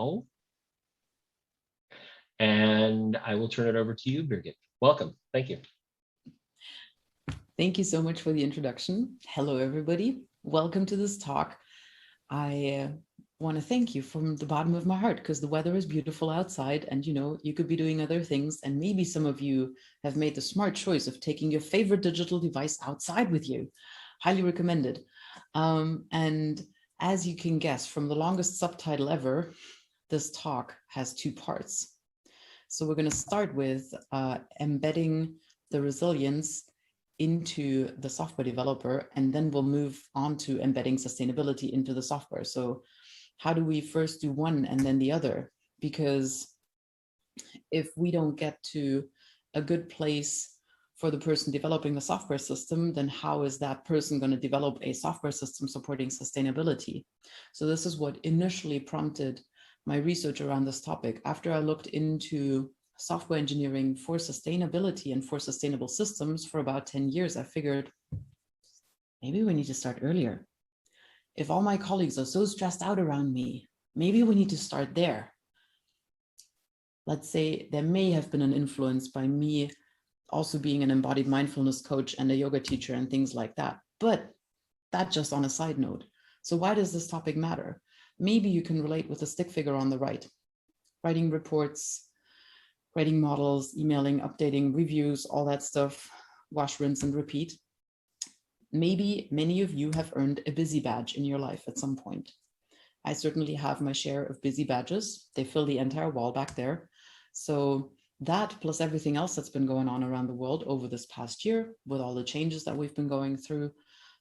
now. And I will turn it over to you, Birgit. Welcome. Thank you. Thank you so much for the introduction. Hello, everybody. Welcome to this talk. I want to thank you from the bottom of my heart because the weather is beautiful outside and you could be doing other things, and maybe some of you have made the smart choice of taking your favorite digital device outside with you. Highly recommended. And as you can guess from the longest subtitle ever, this talk has two parts. So we're going to start with embedding the resilience into the software developer, and then we'll move on to embedding sustainability into the software. So how do we first do one and then the other? Because if we don't get to a good place for the person developing the software system, then how is that person going to develop a software system supporting sustainability? So this is what initially prompted my research around this topic. After I looked into software engineering for sustainability and for sustainable systems for about 10 years, I figured maybe we need to start earlier. If all my colleagues are so stressed out around me, maybe we need to start there. Let's say there may have been an influence by me also being an embodied mindfulness coach and a yoga teacher and things like that. But that's just on a side note. So why does this topic matter? Maybe you can relate with the stick figure on the right. Writing reports, writing models, emailing, updating, reviews, all that stuff, wash, rinse, and repeat. Maybe many of you have earned a busy badge in your life at some point. I certainly have my share of busy badges. They fill the entire wall back there. So that plus everything else that's been going on around the world over this past year, with all the changes that we've been going through,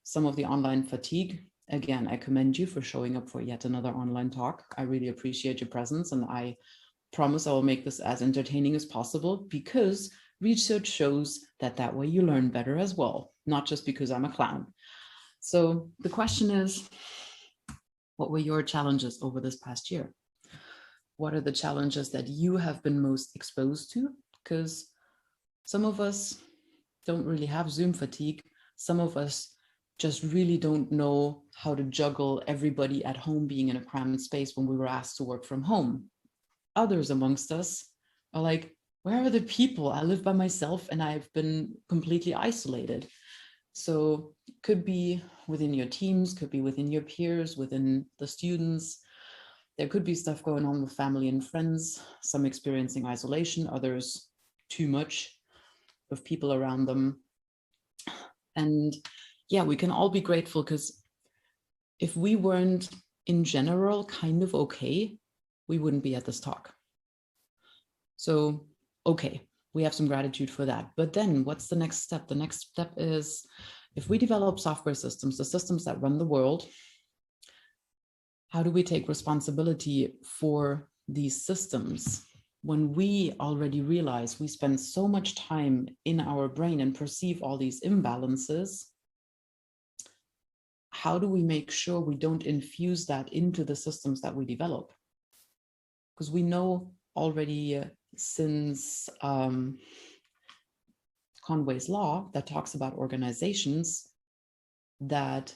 some of the online fatigue. Again, I commend you for showing up for yet another online talk. I really appreciate your presence, and I promise I will make this as entertaining as possible, because research shows that that way you learn better as well, not just because I'm a clown. So the question is, what were your challenges over this past year? What are the challenges that you have been most exposed to? Because some of us don't really have Zoom fatigue. Some of us just really don't know how to juggle everybody at home being in a cramped space when we were asked to work from home. Others amongst us are like, where are the people? I live by myself and I've been completely isolated. So it could be within your teams, could be within your peers, within the students. There could be stuff going on with family and friends, some experiencing isolation, others too much of people around them. And yeah, we can all be grateful, because if we weren't in general kind of okay, we wouldn't be at this talk. So, okay, we have some gratitude for that. But then what's the next step? The next step is, if we develop software systems, the systems that run the world, how do we take responsibility for these systems when we already realize we spend so much time in our brain and perceive all these imbalances? How do we make sure we don't infuse that into the systems that we develop? Because we know already since Conway's law that talks about organizations, that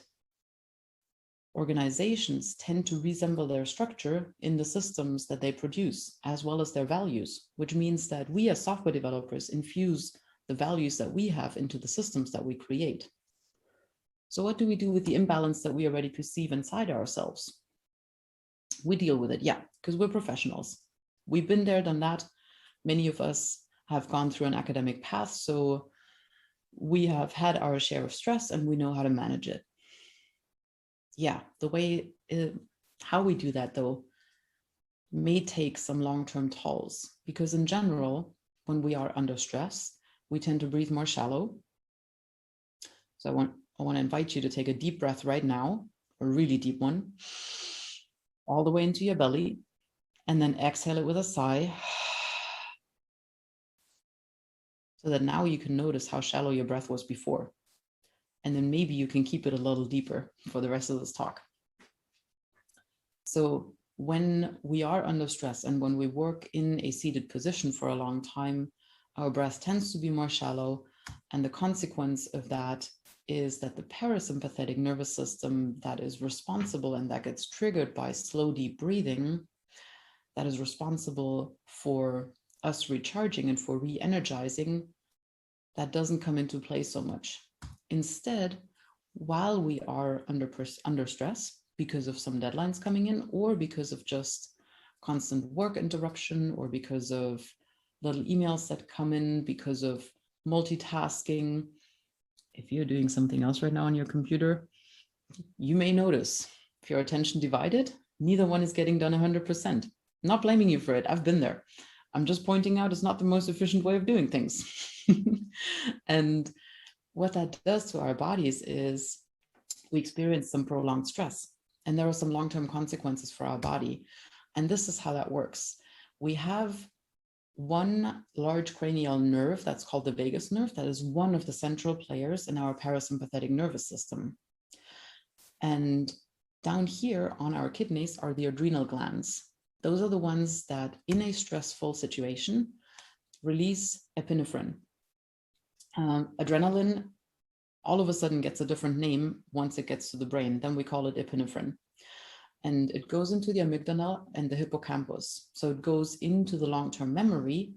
organizations tend to resemble their structure in the systems that they produce, as well as their values, which means that we as software developers infuse the values that we have into the systems that we create. So what do we do with the imbalance that we already perceive inside ourselves? We deal with it, yeah, because we're professionals. We've been there, done that. Many of us have gone through an academic path, so we have had our share of stress and we know how to manage it. Yeah, how we do that though may take some long-term tolls, because in general, when we are under stress, we tend to breathe more shallow. So I want to invite you to take a deep breath right now, a really deep one, all the way into your belly, and then exhale it with a sigh, so that now you can notice how shallow your breath was before. And then maybe you can keep it a little deeper for the rest of this talk. So when we are under stress and when we work in a seated position for a long time, our breath tends to be more shallow. And the consequence of that is that the parasympathetic nervous system that is responsible and that gets triggered by slow, deep breathing that is responsible for us recharging and for re-energizing, that doesn't come into play so much. Instead, while we are under stress because of some deadlines coming in, or because of just constant work interruption, or because of little emails that come in, because of multitasking, if you're doing something else right now on your computer, you may notice if your attention divided, neither one is getting done 100%. I'm not blaming you for it. I've been there. I'm just pointing out it's not the most efficient way of doing things. And what that does to our bodies is we experience some prolonged stress, and there are some long-term consequences for our body. And this is how that works. We have one large cranial nerve that's called the vagus nerve, that is one of the central players in our parasympathetic nervous system. And down here on our kidneys are the adrenal glands. Those are the ones that in a stressful situation release epinephrine. Adrenaline all of a sudden gets a different name once it gets to the brain. Then we call it epinephrine. And it goes into the amygdala and the hippocampus. So it goes into the long-term memory.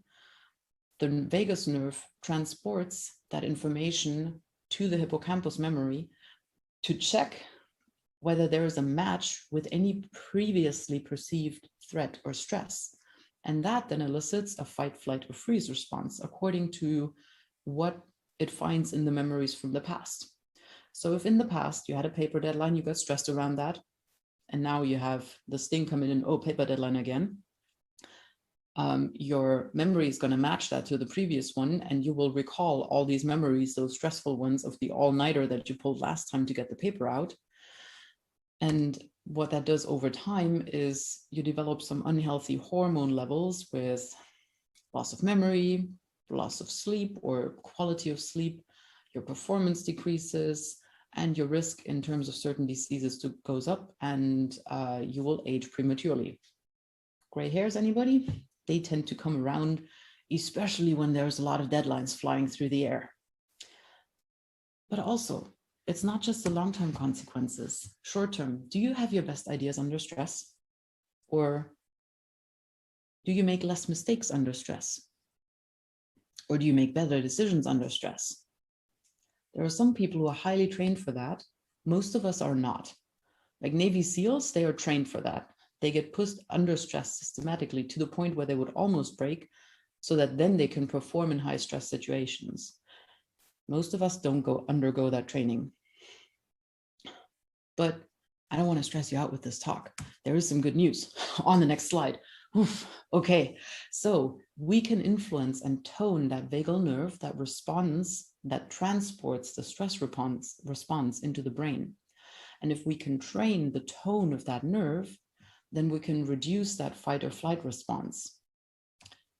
The vagus nerve transports that information to the hippocampus memory to check whether there is a match with any previously perceived threat or stress. And that then elicits a fight, flight, or freeze response according to what it finds in the memories from the past. So if in the past you had a paper deadline, you got stressed around that, and now you have this thing come in and, oh, paper deadline again, your memory is going to match that to the previous one, and you will recall all these memories, those stressful ones of the all-nighter that you pulled last time to get the paper out. And what that does over time is you develop some unhealthy hormone levels with loss of memory, loss of sleep or quality of sleep, your performance decreases, and your risk in terms of certain diseases goes up, and you will age prematurely. Gray hairs, anybody? They tend to come around, especially when there's a lot of deadlines flying through the air. But also, it's not just the long-term consequences. Short-term, do you have your best ideas under stress? Or do you make less mistakes under stress? Or do you make better decisions under stress? There are some people who are highly trained for that. Most of us are not. Like Navy SEALs, they are trained for that. They get pushed under stress systematically to the point where they would almost break, so that then they can perform in high stress situations. Most of us don't undergo that training. But I don't want to stress you out with this talk. There is some good news on the next slide. Oof. Okay, so we can influence and tone that vagal nerve that responds, that transports the stress response into the brain. And if we can train the tone of that nerve, then we can reduce that fight or flight response.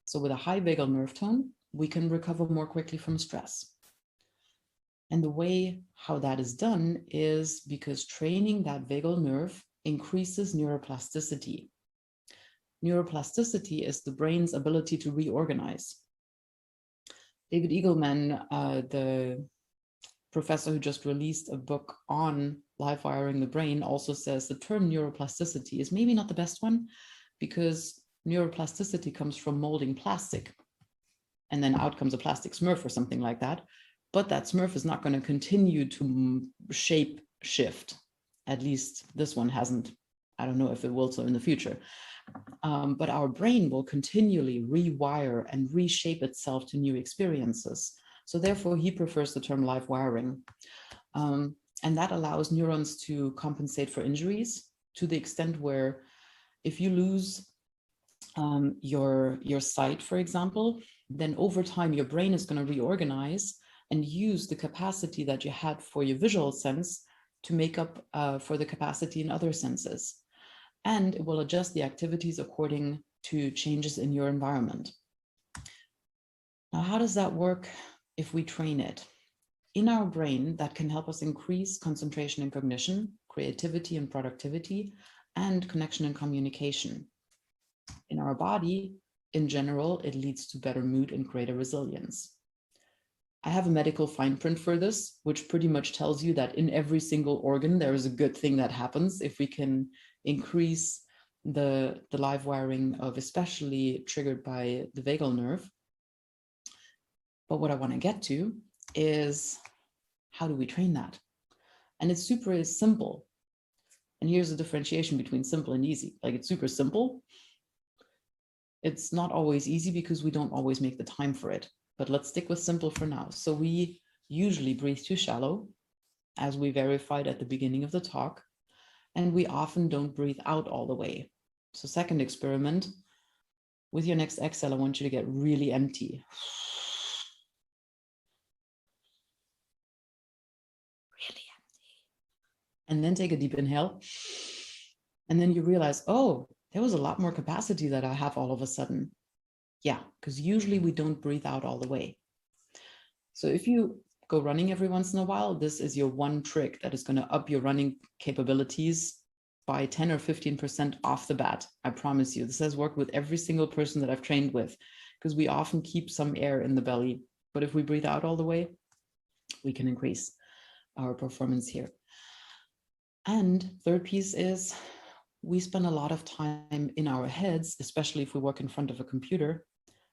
So with a high vagal nerve tone, we can recover more quickly from stress. And the way how that is done is because training that vagal nerve increases neuroplasticity. Neuroplasticity is the brain's ability to reorganize. David Eagleman, the professor who just released a book on live wiring the brain, also says the term neuroplasticity is maybe not the best one, because neuroplasticity comes from molding plastic, and then out comes a plastic Smurf or something like that. But that Smurf is not going to continue to shape shift. At least this one hasn't. I don't know if it will so in the future. But our brain will continually rewire and reshape itself to new experiences. So therefore, he prefers the term live wiring. And that allows neurons to compensate for injuries to the extent where if you lose your sight, for example, then over time, your brain is going to reorganize and use the capacity that you had for your visual sense to make up for the capacity in other senses. And it will adjust the activities according to changes in your environment. Now, how does that work if we train it? In our brain, that can help us increase concentration and cognition, creativity and productivity, and connection and communication. In our body, in general, it leads to better mood and greater resilience. I have a medical fine print for this, which pretty much tells you that in every single organ, there is a good thing that happens if we can increase the live wiring of especially triggered by the vagal nerve. But what I want to get to is, how do we train that? And it's super simple. And here's the differentiation between simple and easy. Like, it's super simple. It's not always easy because we don't always make the time for it. But let's stick with simple for now. So we usually breathe too shallow, as we verified at the beginning of the talk. And we often don't breathe out all the way. So second experiment, with your next exhale, I want you to get really empty. Really empty. And then take a deep inhale. And then you realize, oh, there was a lot more capacity that I have all of a sudden. Yeah, because usually we don't breathe out all the way. So if you go running every once in a while, this is your one trick that is going to up your running capabilities by 10 or 15% off the bat. I promise you, this has worked with every single person that I've trained with, because we often keep some air in the belly. But if we breathe out all the way, we can increase our performance here. And third piece is, we spend a lot of time in our heads, especially if we work in front of a computer.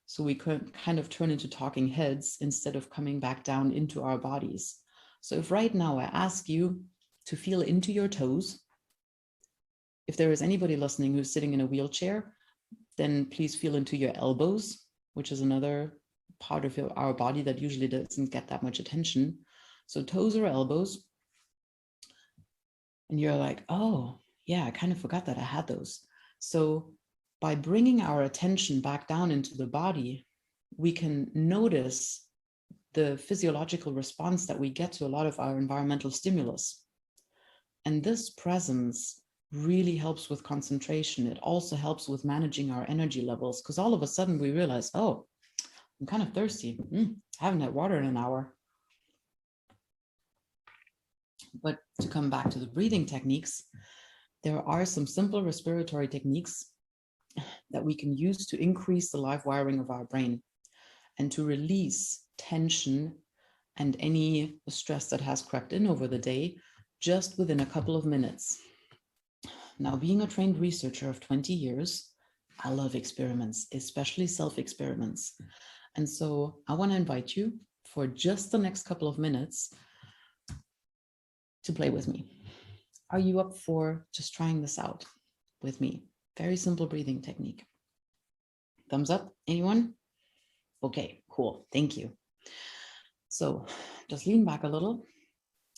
So we could kind of turn into talking heads instead of coming back down into our bodies. So if right now I ask you to feel into your toes, if there is anybody listening who's sitting in a wheelchair, then please feel into your elbows, which is another part of our body that usually doesn't get that much attention. So toes or elbows. And you're like, oh, yeah, I kind of forgot that I had those. So by bringing our attention back down into the body, we can notice the physiological response that we get to a lot of our environmental stimulus. And this presence really helps with concentration. It also helps with managing our energy levels, because all of a sudden we realize, oh, I'm kind of thirsty. I haven't had water in an hour. But to come back to the breathing techniques, there are some simple respiratory techniques that we can use to increase the live wiring of our brain and to release tension and any stress that has crept in over the day just within a couple of minutes. Now, being a trained researcher of 20 years, I love experiments, especially self-experiments. And so I want to invite you for just the next couple of minutes to play with me. Are you up for just trying this out with me? Very simple breathing technique. Thumbs up, anyone? Okay, cool, thank you. So just lean back a little,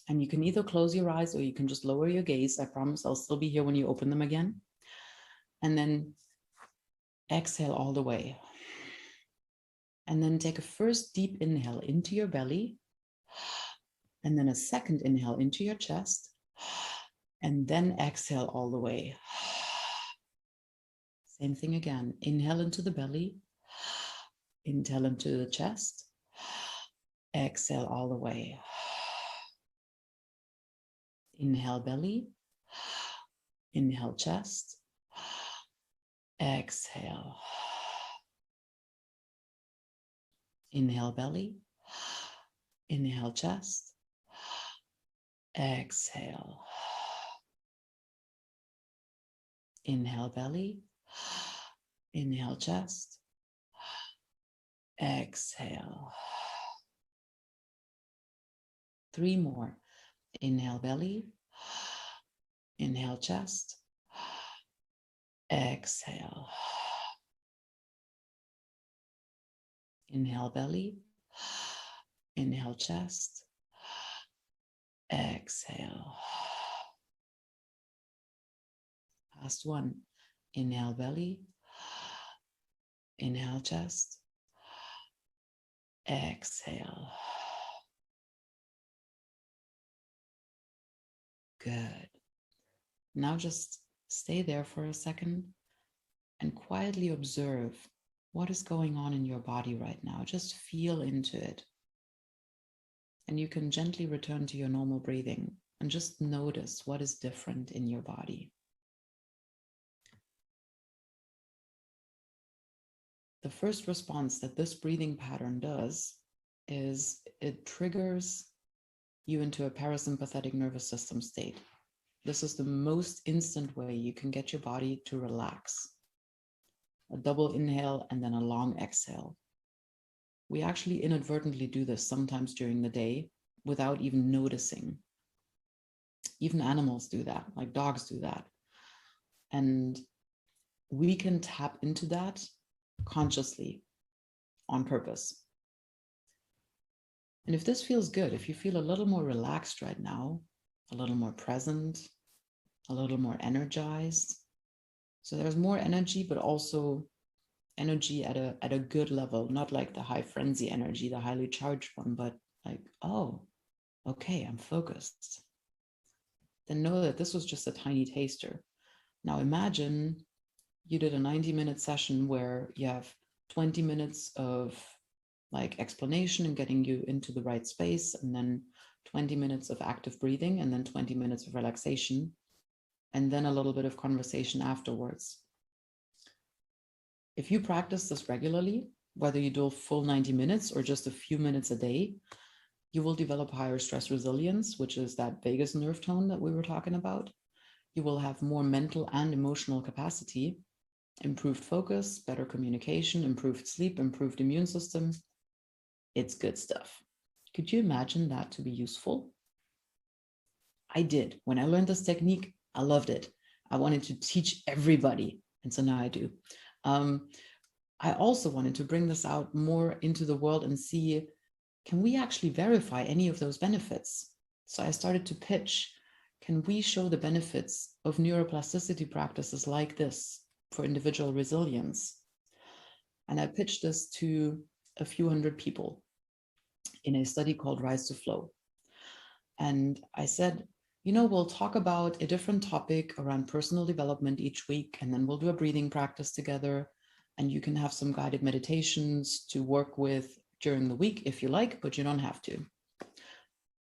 and you can either close your eyes or you can just lower your gaze. I promise I'll still be here when you open them again. And then exhale all the way. And then take a first deep inhale into your belly, and then a second inhale into your chest, and then exhale all the way. Same thing again. Inhale into the belly, inhale into the chest, exhale all the way. Inhale belly, inhale chest, exhale. Inhale belly, inhale chest, exhale. Inhale belly, inhale chest, exhale. 3 more. Inhale belly, inhale chest, exhale. Inhale belly, inhale chest, exhale. Last one. Inhale belly, inhale chest, exhale. Good. Now just stay there for a second and quietly observe what is going on in your body right now. Just feel into it. And you can gently return to your normal breathing and just notice what is different in your body. The first response that this breathing pattern does is it triggers you into a parasympathetic nervous system state. This is the most instant way you can get your body to relax. A double inhale and then a long exhale. We actually inadvertently do this sometimes during the day without even noticing. Even animals do that, like dogs do that. And we can tap into that consciously on purpose. And if this feels good, if you feel a little more relaxed right now, a little more present, a little more energized. So there's more energy, but also energy at a good level, not like the high frenzy energy, the highly charged one, but like, oh, okay, I'm focused. Then know that this was just a tiny taster. Now imagine you did a 90-minute session where you have 20 minutes of like explanation and getting you into the right space, and then 20 minutes of active breathing, and then 20 minutes of relaxation, and then a little bit of conversation afterwards. If you practice this regularly, whether you do a full 90 minutes or just a few minutes a day, you will develop higher stress resilience, which is that vagus nerve tone that we were talking about. You will have more mental and emotional capacity, improved focus, better communication, improved sleep, improved immune system. It's good stuff. Could you imagine that to be useful? I did. When I learned this technique, I loved it. I wanted to teach everybody. And so now I do. I also wanted to bring this out more into the world and see, can we actually verify any of those benefits? So I started to pitch, can we show the benefits of neuroplasticity practices like this for individual resilience? And I pitched this to a few hundred people in a study called Rise to Flow. And I said, you know, we'll talk about a different topic around personal development each week, and then we'll do a breathing practice together. And you can have some guided meditations to work with during the week if you like, but you don't have to.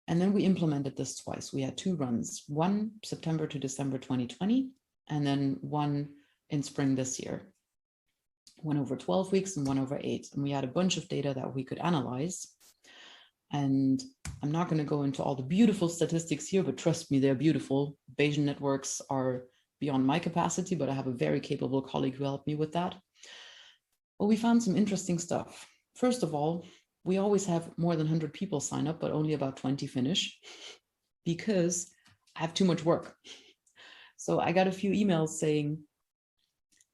And then we implemented this twice. We had 2 runs, one September to December 2020, and then one in spring this year. One over 12 weeks and one over 8. And we had a bunch of data that we could analyze. And I'm not going to go into all the beautiful statistics here, but trust me, they're beautiful. Bayesian networks are beyond my capacity, but I have a very capable colleague who helped me with that. Well, we found some interesting stuff. First of all, we always have more than 100 people sign up, but only about 20 finish because I have too much work. So I got a few emails saying,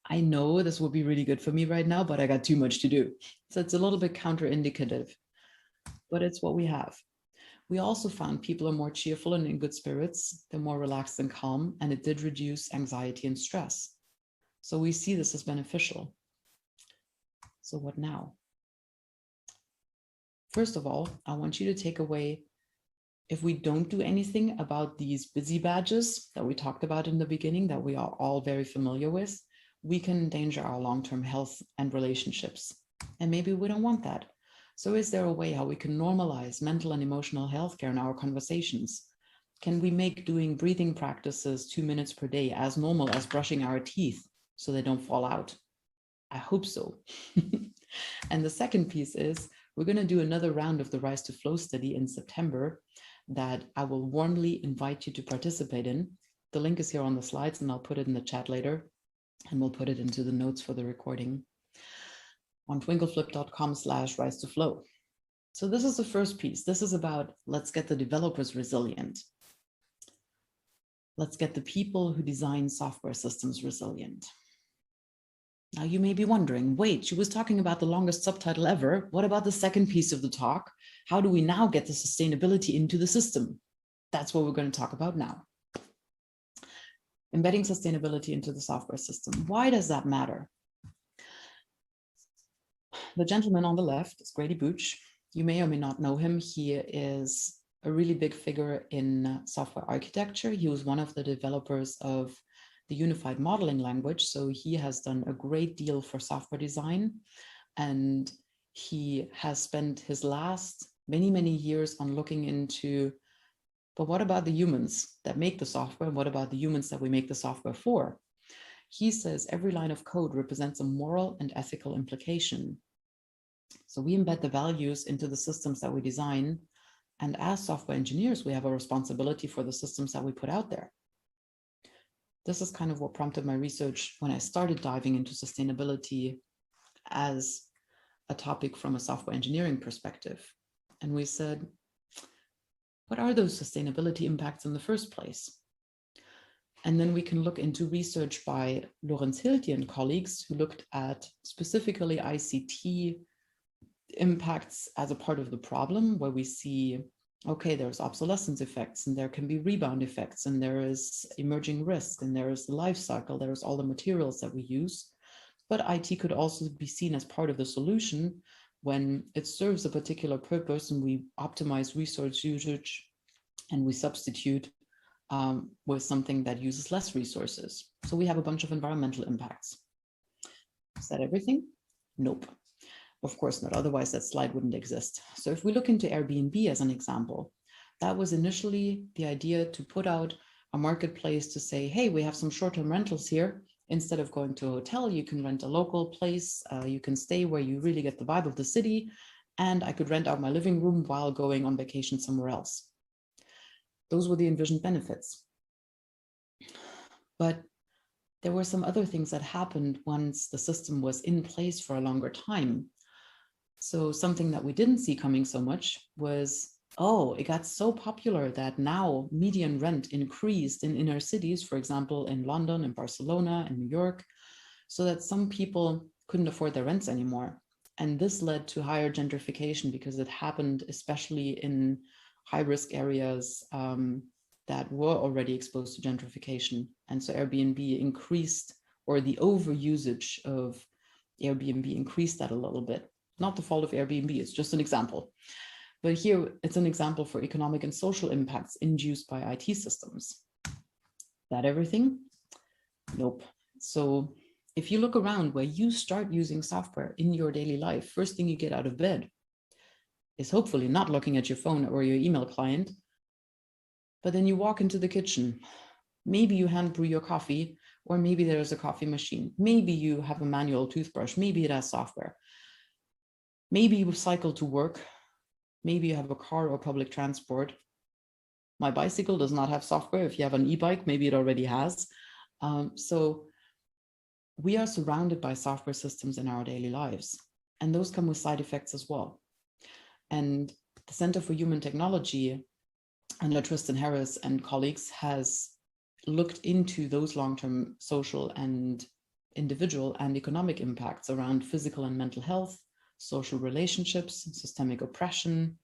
I know this would be really good for me right now, but I got too much to do. So it's a little bit counterindicative, but it's what we have. We also found people are more cheerful and in good spirits. They're more relaxed and calm, and it did reduce anxiety and stress. So we see this as beneficial. So what now? First of all, I want you to take away, if we don't do anything about these busy badges that we talked about in the beginning, that we are all very familiar with, we can endanger our long-term health and relationships. And maybe we don't want that. So is there a way how we can normalize mental and emotional healthcare in our conversations? Can we make doing breathing practices 2 minutes per day as normal as brushing our teeth so they don't fall out? I hope so. And the second piece is, we're going to do another round of the Rise to Flow study in September that I will warmly invite you to participate in. The link is here on the slides, and I'll put it in the chat later, and we'll put it into the notes for the recording on twinkleflip.com/rise to flow. So this is the first piece. This is about, let's get the developers resilient. Let's get the people who design software systems resilient. Now you may be wondering, wait, she was talking about the longest subtitle ever. What about the second piece of the talk? How do we now get the sustainability into the system? That's what we're going to talk about now. Embedding sustainability into the software system. Why does that matter? The gentleman on the left is Grady Booch. You may or may not know him. He is a really big figure in software architecture. He was one of the developers of the unified modeling language. So he has done a great deal for software design. And he has spent his last many, many years on looking into, but what about the humans that make the software? And what about the humans that we make the software for? He says every line of code represents a moral and ethical implication. So we embed the values into the systems that we design. And as software engineers, we have a responsibility for the systems that we put out there. this is kind of what prompted my research when I started diving into sustainability as a topic from a software engineering perspective. And we said, what are those sustainability impacts in the first place? And then we can look into research by Lorenz Hilti and colleagues who looked at specifically ICT impacts as a part of the problem, where we see, okay, there's obsolescence effects and there can be rebound effects and there is emerging risk and there is the life cycle, there's all the materials that we use. But IT could also be seen as part of the solution when it serves a particular purpose and we optimize resource usage and we substitute with something that uses less resources. So we have a bunch of environmental impacts. Is that everything? Nope. Of course not, otherwise that slide wouldn't exist. So if we look into Airbnb as an example, that was initially the idea to put out a marketplace to say, hey, we have some short-term rentals here. Instead of going to a hotel, you can rent a local place. You can stay where you really get the vibe of the city. And I could rent out my living room while going on vacation somewhere else. Those were the envisioned benefits. But there were some other things that happened once the system was in place for a longer time. So something that we didn't see coming so much was, oh, it got so popular that now median rent increased in inner cities, for example, in London and Barcelona and New York, so that some people couldn't afford their rents anymore. And this led to higher gentrification because it happened especially in high-risk areas that were already exposed to gentrification. And so Airbnb increased, or the overusage of Airbnb increased that a little bit. Not the fault of Airbnb, it's just an example. But here it's an example for economic and social impacts induced by IT systems. That everything? Nope. So if you look around where you start using software in your daily life, first thing you get out of bed is hopefully not looking at your phone or your email client, but then you walk into the kitchen. Maybe you hand brew your coffee, or maybe there's a coffee machine. Maybe you have a manual toothbrush. Maybe it has software. Maybe you cycle to work. Maybe you have a car or public transport. My bicycle does not have software. If you have an e-bike, maybe it already has. So we are surrounded by software systems in our daily lives, and those come with side effects as well. And the Center for Human Technology under Tristan Harris and colleagues has looked into those long-term social and individual and economic impacts around physical and mental health, social relationships, systemic oppression.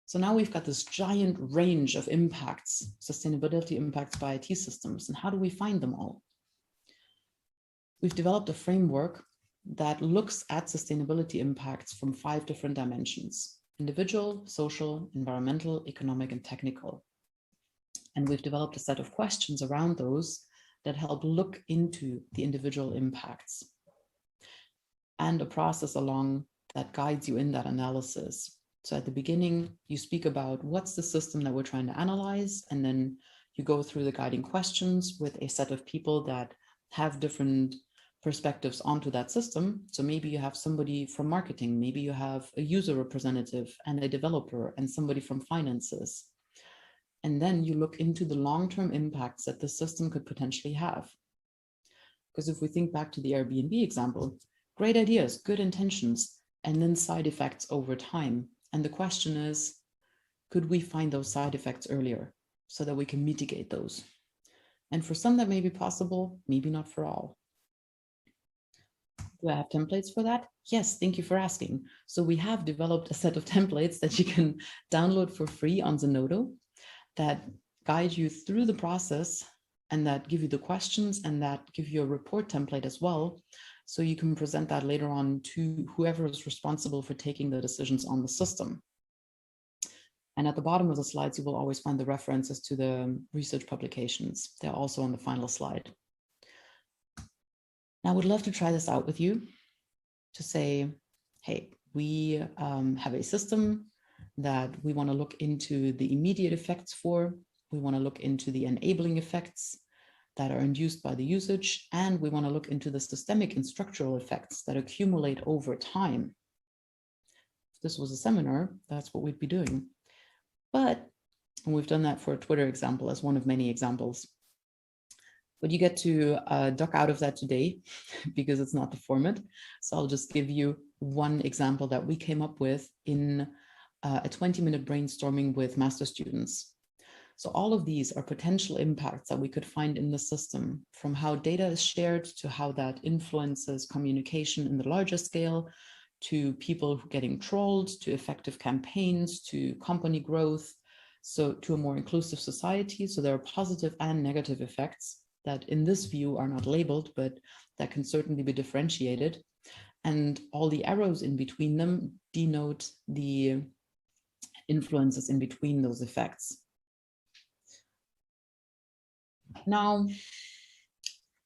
So now we've got this giant range of impacts, sustainability impacts by IT systems, and how do we find them all? We've developed a framework that looks at sustainability impacts from 5 different dimensions: individual, social, environmental, economic, and technical. And we've developed a set of questions around those that help look into the individual impacts, and a process along that guides you in that analysis. So at the beginning, you speak about what's the system that we're trying to analyze, and then you go through the guiding questions with a set of people that have different perspectives onto that system. So maybe you have somebody from marketing, maybe you have a user representative and a developer and somebody from finances. And then you look into the long-term impacts that the system could potentially have. Because if we think back to the Airbnb example, great ideas, good intentions, and then side effects over time. And the question is, could we find those side effects earlier so that we can mitigate those? And for some that may be possible, maybe not for all. Do I have templates for that? Yes, thank you for asking. So we have developed a set of templates that you can download for free on Zenodo that guide you through the process and that give you the questions and that give you a report template as well. So you can present that later on to whoever is responsible for taking the decisions on the system. And at the bottom of the slides, you will always find the references to the research publications. They're also on the final slide. Now, I would love to try this out with you to say, hey, we have a system that we want to look into the immediate effects for. We want to look into the enabling effects that are induced by the usage, and we want to look into the systemic and structural effects that accumulate over time. If this was a seminar, that's what we'd be doing. But, and we've done that for a Twitter example as one of many examples. But you get to duck out of that today because it's not the format. So I'll just give you one example that we came up with in a 20-minute brainstorming with master students. So all of these are potential impacts that we could find in the system, from how data is shared to how that influences communication in the larger scale, to people getting trolled, to effective campaigns, to company growth, so to a more inclusive society. So there are positive and negative effects that in this view are not labeled, but that can certainly be differentiated. And all the arrows in between them denote the influences in between those effects. Now,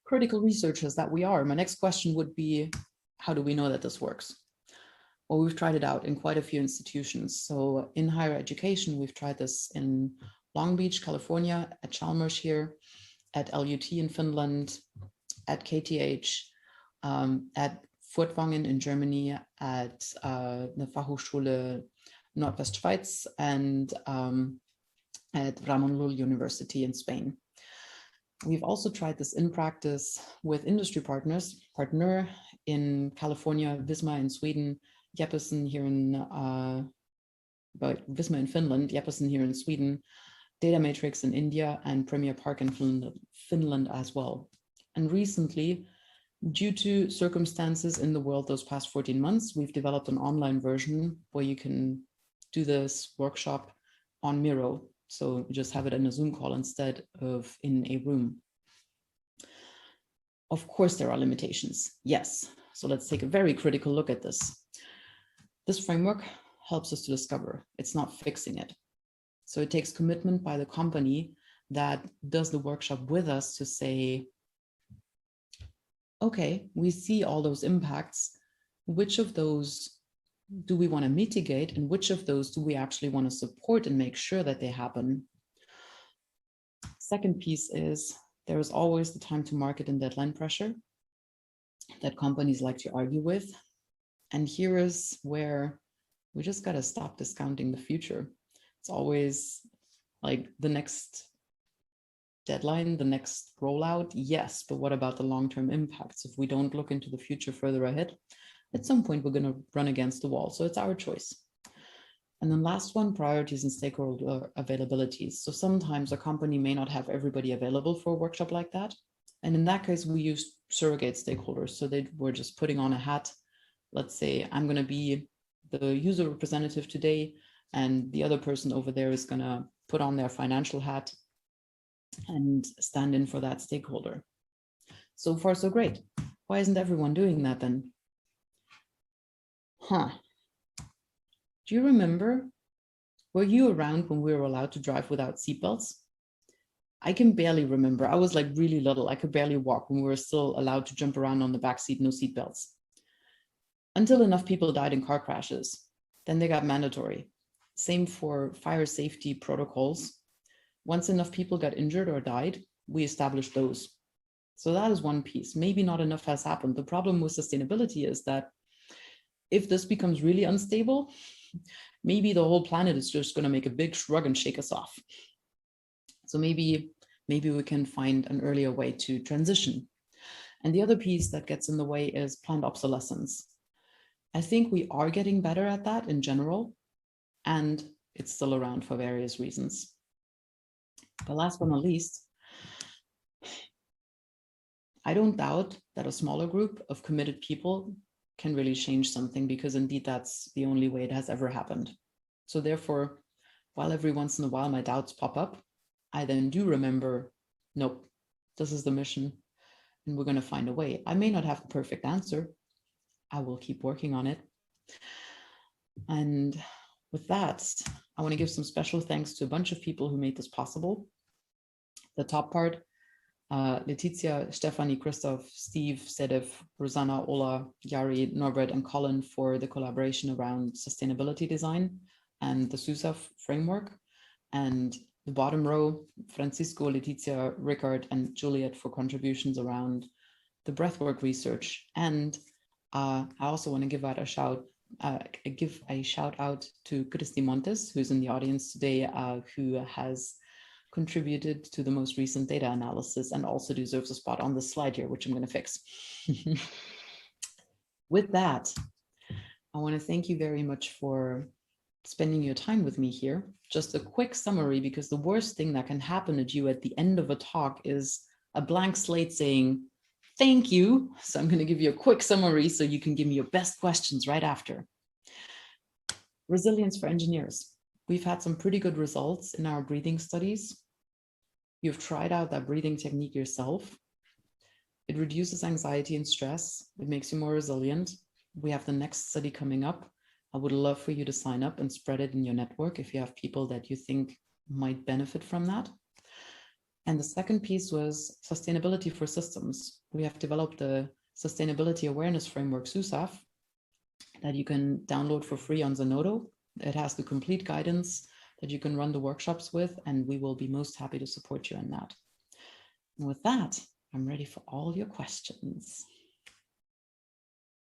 critical researchers that we are, my next question would be, how do we know that this works? Well, we've tried it out in quite a few institutions. So in higher education, we've tried this in Long Beach, California, at Chalmers here, at LUT in Finland, at KTH, at Furtwangen in Germany, at the Fachhochschule Nordwestschweiz, and at Ramon Llull University in Spain. We've also tried this in practice with industry partners, Partner in California, Visma in Sweden, Jeppesen here in, Visma in Finland, Jeppesen here in Sweden, Data Matrix in India, and Premier Park in Finland as well. And recently, due to circumstances in the world those past 14 months, we've developed an online version where you can do this workshop on Miro. So you just have it in a Zoom call instead of in a room. Of course, there are limitations. Yes. So let's take a very critical look at this. This framework helps us to discover. It's not fixing it. So it takes commitment by the company that does the workshop with us to say, okay, we see all those impacts. Which of those do we want to mitigate, and which of those do we actually want to support and make sure that they happen? Second piece is there is always the time to market and deadline pressure that companies like to argue with. And here is where we just got to stop discounting the future. It's always like the next deadline, the next rollout, yes, but what about the long-term impacts? If we don't look into the future further ahead, at some point we're going to run against the wall. So it's our choice. And then last one, priorities and stakeholder availabilities. So sometimes a company may not have everybody available for a workshop like that. And in that case, we use surrogate stakeholders. So they were just putting on a hat. Let's say I'm going to be the user representative today, and the other person over there is going to put on their financial hat and stand in for that stakeholder. So far, so great. Why isn't everyone doing that then? Do you remember, were you around when we were allowed to drive without seatbelts? I can barely remember. I was like really little. I could barely walk when we were still allowed to jump around on the back seat, no seatbelts. Until enough people died in car crashes, then they got mandatory. Same for fire safety protocols. Once enough people got injured or died, we established those. So that is one piece. Maybe not enough has happened. The problem with sustainability is that if this becomes really unstable, maybe the whole planet is just going to make a big shrug and shake us off. So maybe we can find an earlier way to transition. And the other piece that gets in the way is planned obsolescence. I think we are getting better at that in general, and it's still around for various reasons. But last but not least, I don't doubt that a smaller group of committed people can really change something, because indeed that's the only way it has ever happened. So therefore, while every once in a while my doubts pop up, I then do remember, nope, this is the mission and we're going to find a way. I may not have the perfect answer. I will keep working on it. And with that, I want to give some special thanks to a bunch of people who made this possible. The top part, Letizia, Stephanie, Christoph, Steve, Sedef, Rosanna, Ola, Yari, Norbert, and Colin for the collaboration around sustainability design and the SUSAF framework. And the bottom row, Francisco, Letizia, Rickard, and Juliet for contributions around the breathwork research. And I also want to give a shout out to Cristi Montes, who's in the audience today, who has contributed to the most recent data analysis and also deserves a spot on the slide here, which I'm going to fix. With that, I want to thank you very much for spending your time with me here. Just a quick summary, because the worst thing that can happen to you at the end of a talk is a blank slate saying, thank you. So I'm going to give you a quick summary so you can give me your best questions right after. Resilience for engineers. We've had some pretty good results in our breathing studies. You've tried out that breathing technique yourself. It reduces anxiety and stress. It makes you more resilient. We have the next study coming up. I would love for you to sign up and spread it in your network if you have people that you think might benefit from that. And the second piece was sustainability for systems. We have developed the Sustainability Awareness Framework, SUSAF, that you can download for free on Zenodo. It has the complete guidance that you can run the workshops with, and we will be most happy to support you in that. And with that, I'm ready for all your questions.